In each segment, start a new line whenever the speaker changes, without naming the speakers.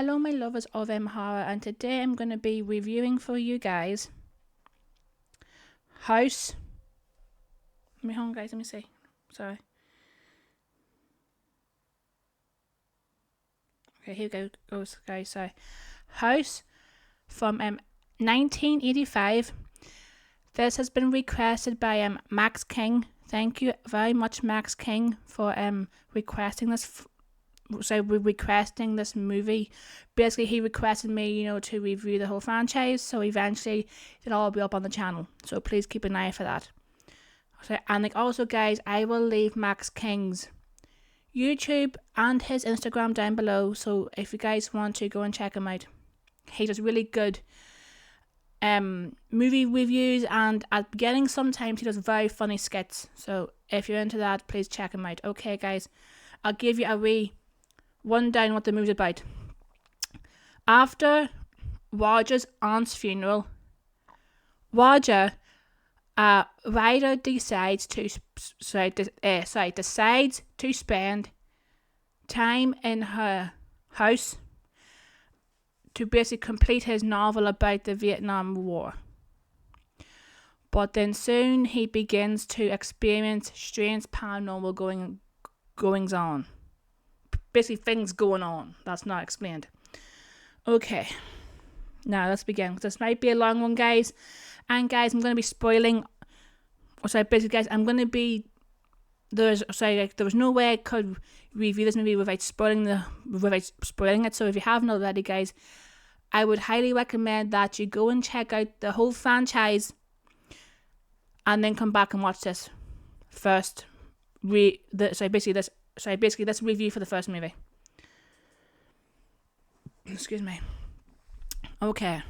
Hello my lovers of horror, and today I'm going to be reviewing for you guys House. Hold on guys, let me see. Sorry. Okay, here goes guys, sorry. House from 1985. This has been requested by Max King. Thank you very much, Max King, for requesting this. Requesting this movie. Basically, he requested me, to review the whole franchise. So eventually, it'll all be up on the channel. So please keep an eye for that. So, and also, guys, I will leave Max King's YouTube and his Instagram down below. So if you guys want to go and check him out, he does really good movie reviews, and at the beginning sometimes he does very funny skits. So if you're into that, please check him out. Okay guys, I'll give you a wee rundown what the movie's about. After Roger's aunt's funeral, Roger Ryder decides to spend time in her house to basically complete his novel about the Vietnam War. But then soon he begins to experience strange paranormal goings on. Basically things going on that's not explained. Okay, now let's begin. This might be a long one, guys. And guys, I'm going to be spoiling. Basically, guys, I'm going to be. There was no way I could review this movie without spoiling it. So if you haven't already, guys, I would highly recommend that you go and check out the whole franchise, and then come back and watch this first. This review for the first movie. Excuse me. Okay.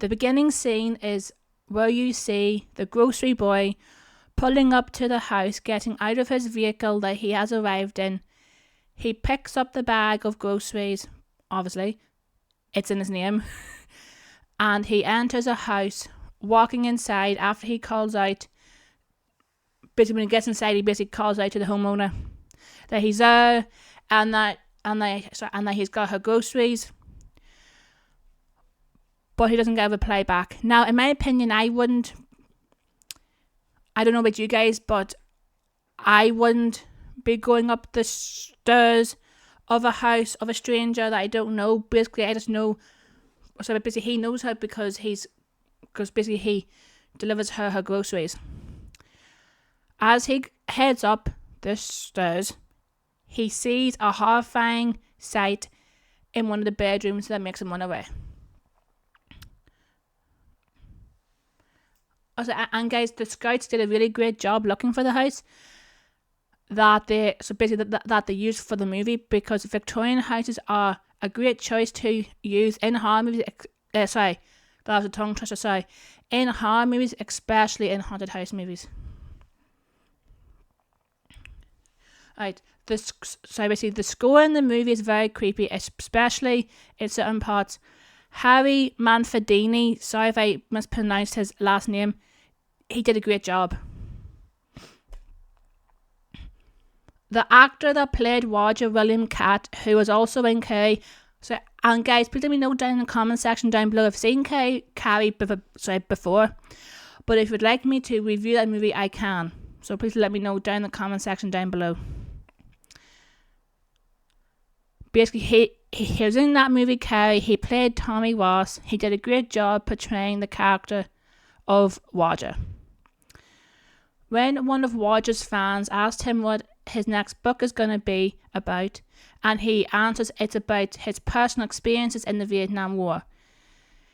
The beginning scene is where you see the grocery boy pulling up to the house, getting out of his vehicle that he has arrived in. He picks up the bag of groceries, obviously, it's in his name, and he enters a house, walking inside after he calls out. Basically, when he gets inside, he basically calls out to the homeowner that he's there, and that he's got her groceries, but he doesn't get a reply back. Now, in my opinion, I don't know about you guys, but I wouldn't be going up the stairs of a house of a stranger that I don't know. Basically, I just know. So basically, he knows her because he delivers her groceries. As he heads up the stairs, he sees a horrifying sight in one of the bedrooms that makes him run away. And guys, the scouts did a really great job looking for the house that they used for the movie, because Victorian houses are a great choice to use in horror movies. In horror movies, especially in haunted house movies. Right, the score in the movie is very creepy, especially in certain parts. Harry Manfredini, sorry if I mispronounced his last name, he did a great job. The actor that played Roger, William Catt, who was also in Carrie. And guys, please let me know down in the comment section down below if you've seen Carrie before. But if you'd like me to review that movie, I can. So please let me know down in the comment section down below. Basically, he was in that movie Carrie. He played Tommy Ross. He did a great job portraying the character of Roger. When one of Roger's fans asked him what his next book is going to be about, and he answers it's about his personal experiences in the Vietnam War,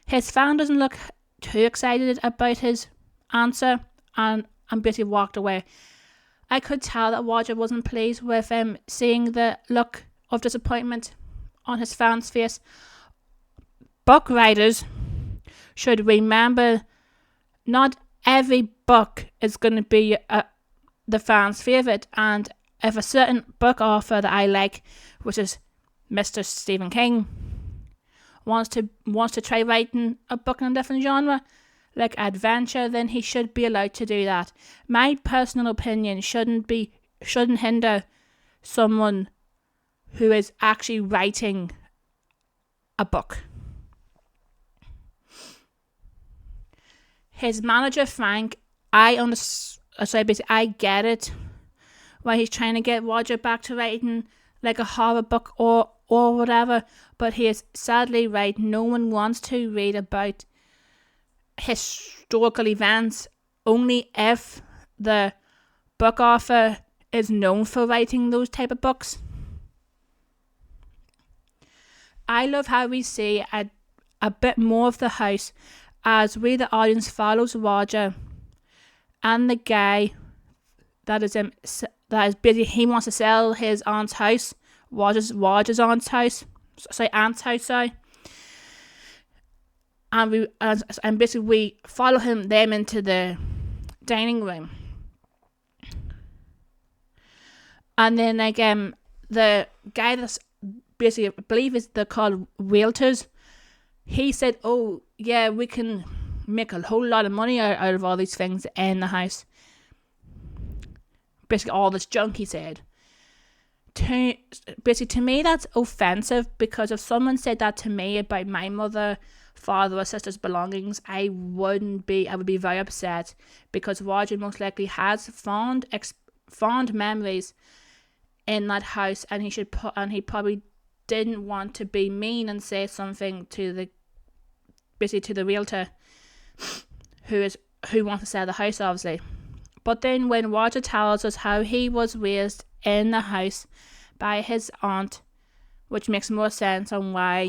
his fan doesn't look too excited about his answer and basically walked away. I could tell that Roger wasn't pleased with seeing the look of disappointment on his fan's face. Book writers should remember not every book is going to be the fan's favourite, and if a certain book author that I like, which is Mr. Stephen King, wants to try writing a book in a different genre, like adventure, then he should be allowed to do that. My personal opinion shouldn't hinder someone who is actually writing a book. His manager, Frank, I get it, why he's trying to get Roger back to writing like a horror book or whatever, but he is sadly right. No one wants to read about historical events, only if the book author is known for writing those type of books. I love how we see a bit more of the house as we, the audience, follows Roger and the guy that is busy. He wants to sell his aunt's house, Roger's aunt's house. Aunt's house, sorry. And basically we follow them into the dining room. And then the guy that's basically, I believe they're called realtors, he said, oh yeah, we can make a whole lot of money out of all these things in the house. Basically all this junk, he said. To me that's offensive, because if someone said that to me about my mother, father or sister's belongings, I would be very upset, because Roger most likely has fond memories in that house, and he probably didn't want to be mean and say something to the realtor who wants to sell the house, obviously. But then when Roger tells us how he was raised in the house by his aunt, which makes more sense on why,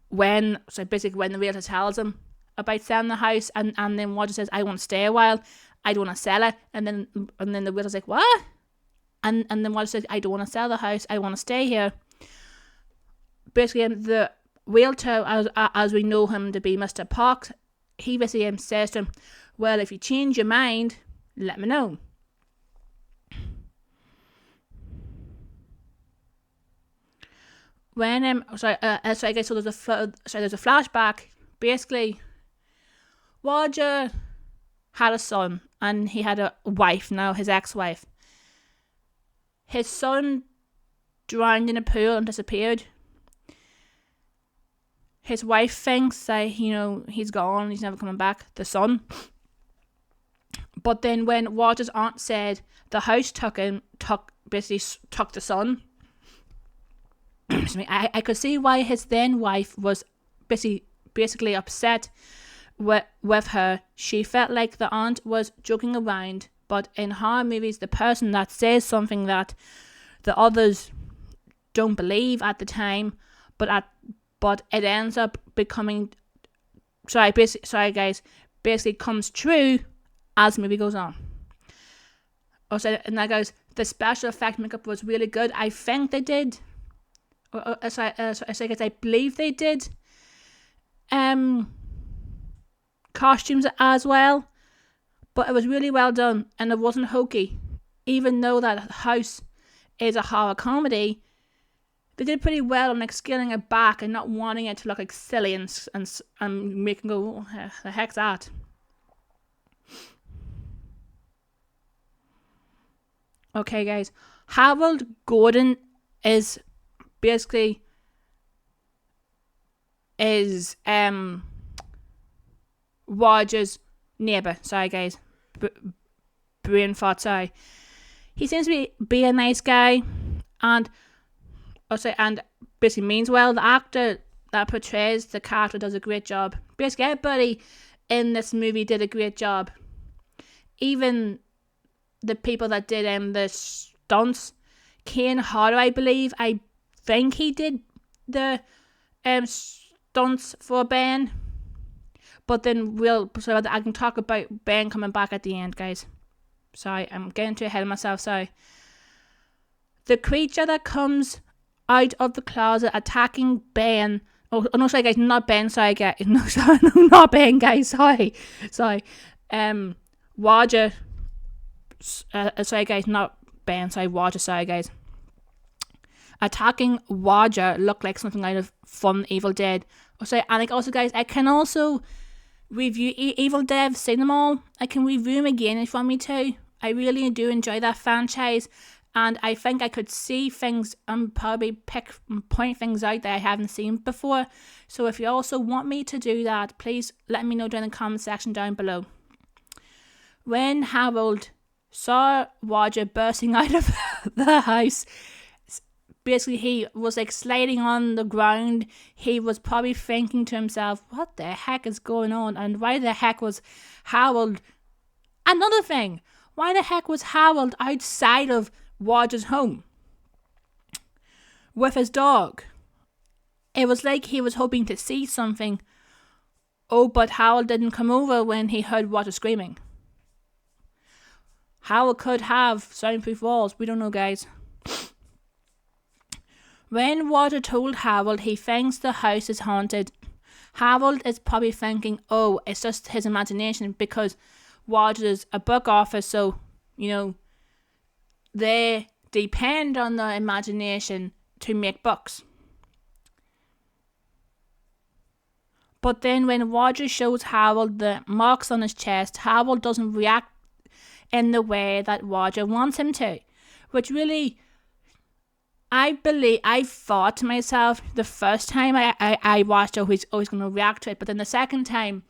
when the realtor tells him about selling the house, and then Roger says, I want to stay a while, I don't want to sell it, and then the realtor's like, what? And then Roger says, I don't want to sell the house, I want to stay here. Basically, the realtor, as we know him to be Mr. Parks, he basically says to him, well, if you change your mind, let me know. When there's a flashback. Basically, Roger had a son and he had a wife now, his ex-wife. His son drowned in a pool and disappeared. His wife thinks that he's gone, he's never coming back, the son. But then when Roger's aunt said the house took the son, I could see why his then wife was basically upset with her. She felt like the aunt was joking around, but in horror movies, the person that says something that the others don't believe at the time, but it ends up becoming, basically comes true as the movie goes on. And that goes, the special effect makeup was really good. I think they did. I believe they did. Costumes as well, but it was really well done and it wasn't hokey. Even though that house is a horror comedy, they did pretty well on scaling it back and not wanting it to look like silly and making go, oh, the heck's that? Okay, guys. Harold Gordon is basically Roger's neighbour. Sorry, guys. Brain fart, sorry. He seems to be a nice guy and basically means well. The actor that portrays the character does a great job. Basically, everybody in this movie did a great job. Even the people that did the stunts. Kane Hodder, I believe. I think he did the stunts for Ben. But then I can talk about Ben coming back at the end, guys. Sorry, I'm getting too ahead of myself, sorry. The creature that comes out of the closet attacking Ben. Oh no, sorry guys, not Ben, sorry guys. No, not Ben, guys, sorry. Roger. Sorry guys, not Ben, sorry, Roger, sorry guys. Attacking Roger looked like something out of Fun Evil Dead. And also guys, I can also review Evil Dead. I've seen them all. I can review them again if you want me to. I really do enjoy that franchise. And I think I could see things and probably point things out that I haven't seen before. So if you also want me to do that, please let me know down in the comment section down below. When Harold saw Roger bursting out of the house, basically he was like sliding on the ground. He was probably thinking to himself, what the heck is going on? And why the heck was Harold... Another thing, why the heck was Harold outside of Roger's home with his dog? It was like he was hoping to see something. Oh, but Harold didn't come over when he heard Roger screaming. Harold could have soundproof walls. We don't know, guys. When Roger told Harold he thinks the house is haunted, Harold is probably thinking, oh, it's just his imagination, because Roger's a book office, so, they depend on their imagination to make books. But then when Roger shows Harold the marks on his chest, Harold doesn't react in the way that Roger wants him to. Which really, I thought to myself the first time I watched, oh, he's always going to react to it. But then the second time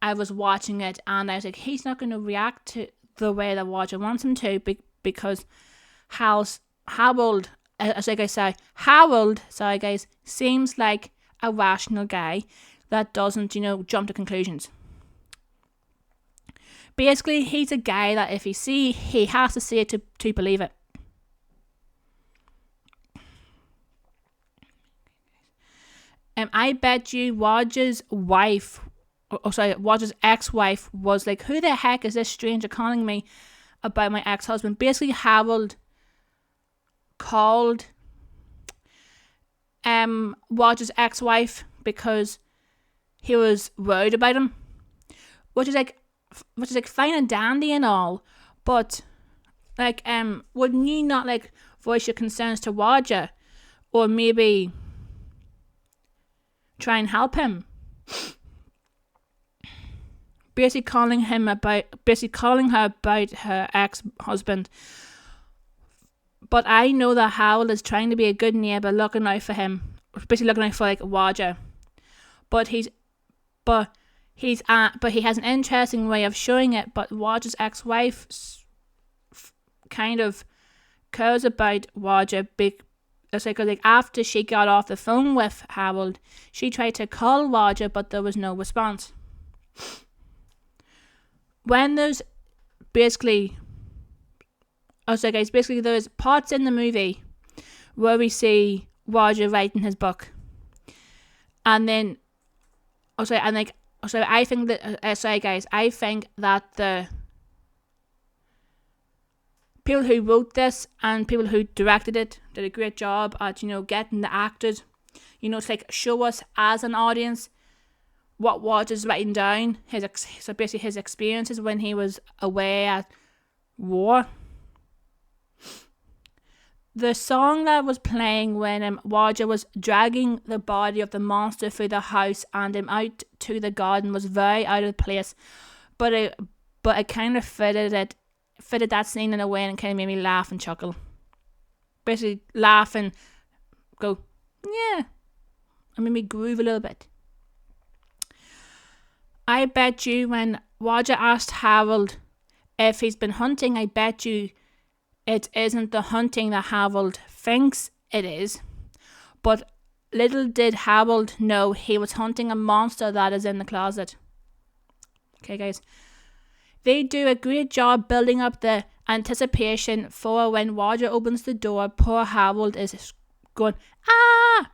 I was watching it, and I was like, he's not going to react to the way that Roger wants him to, because Harold, like I say, sorry guys, seems like a rational guy that doesn't, jump to conclusions. Basically, he's a guy that if he has to see it to believe it. I bet you Roger's ex-wife was like, who the heck is this stranger calling me about my ex-husband? Basically, Harold called Roger's ex-wife because he was worried about him, which is like fine and dandy and all, but like wouldn't you not like voice your concerns to Roger, or maybe try and help him? Basically calling her about her ex-husband. But I know that Harold is trying to be a good neighbour, looking out for him, basically looking out for like Roger. But he has an interesting way of showing it. But Roger's ex-wife kind of cares about Roger. It's like after she got off the phone with Harold, she tried to call Roger, but there was no response. When there's basically there's parts in the movie where we see Roger writing his book, and then I think that I think that the people who wrote this and people who directed it did a great job at getting the actors to like show us as an audience what Roger's writing down, his experiences when he was away at war. The song that was playing when Roger was dragging the body of the monster through the house and out to the garden was very out of place, but it kind of fitted that scene in a way, and it kind of made me laugh and chuckle. Basically laugh and go, yeah, and made me groove a little bit. I bet you when Roger asked Harold if he's been hunting, I bet you it isn't the hunting that Harold thinks it is. But little did Harold know he was hunting a monster that is in the closet. Okay, guys. They do a great job building up the anticipation for when Roger opens the door. Poor Harold is going, ah!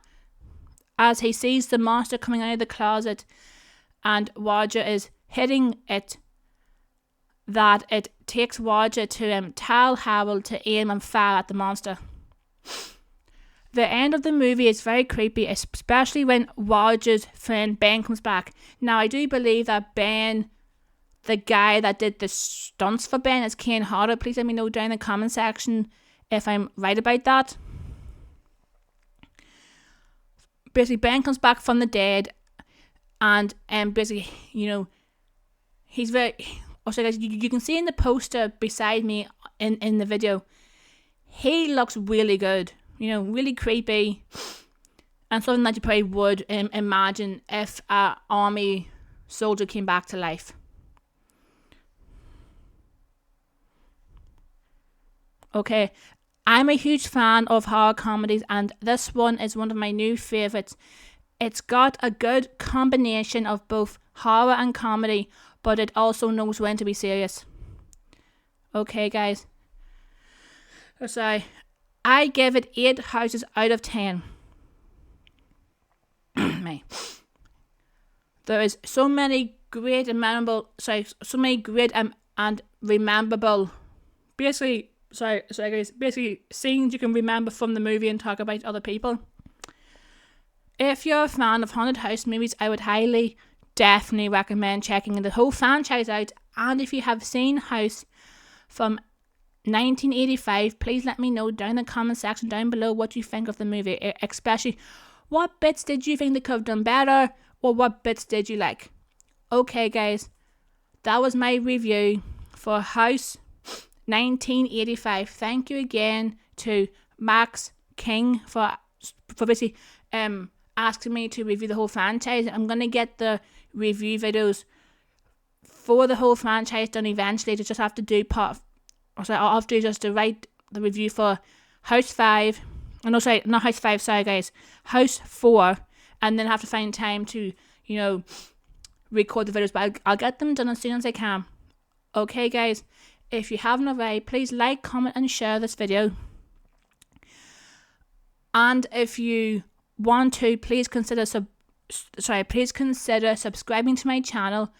As he sees the monster coming out of the closet, and Roger is hitting it, that it takes Roger to tell Harold to aim and fire at the monster. The end of the movie is very creepy, especially when Roger's friend Ben comes back. Now, I do believe that Ben, the guy that did the stunts for Ben, is Kane Hodder. Please let me know down in the comment section if I'm right about that. Basically, Ben comes back from the dead, and basically, he's very... Also, guys, you can see in the poster beside me in the video, he looks really good, you know, really creepy, and something that you probably would imagine if an army soldier came back to life. Okay, I'm a huge fan of horror comedies, and this one is one of my new favourites. It's got a good combination of both horror and comedy, but it also knows when to be serious. Okay, guys. So, I give it 8 houses out of 10. There is so many great and memorable, so many great and rememberable, basically scenes you can remember from the movie and talk about other people. If you're a fan of haunted house movies, I would definitely recommend checking the whole franchise out. And if you have seen House from 1985, please let me know down in the comment section down below what you think of the movie, especially what bits did you think they could have done better, or what bits did you like. Okay, guys, that was my review for House 1985. Thank you again to Max King for basically asking me to review the whole franchise. I'm going to get the review videos for the whole franchise done eventually. To just have to do I'll have to just to write the review for House 5. Oh, no, sorry, not House 5, sorry guys. House 4. And then have to find time to, you know, record the videos. But I'll get them done as soon as I can. Okay, guys. If you haven't already, please like, comment, and share this video. And if you want to, please consider subscribing to my channel.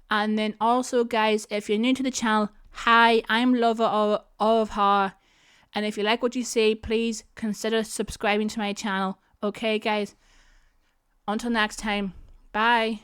And then also, guys, if you're new to the channel, hi, I'm Lover of Horror. And if you like what you see, please consider subscribing to my channel. Okay, guys. Until next time. Bye.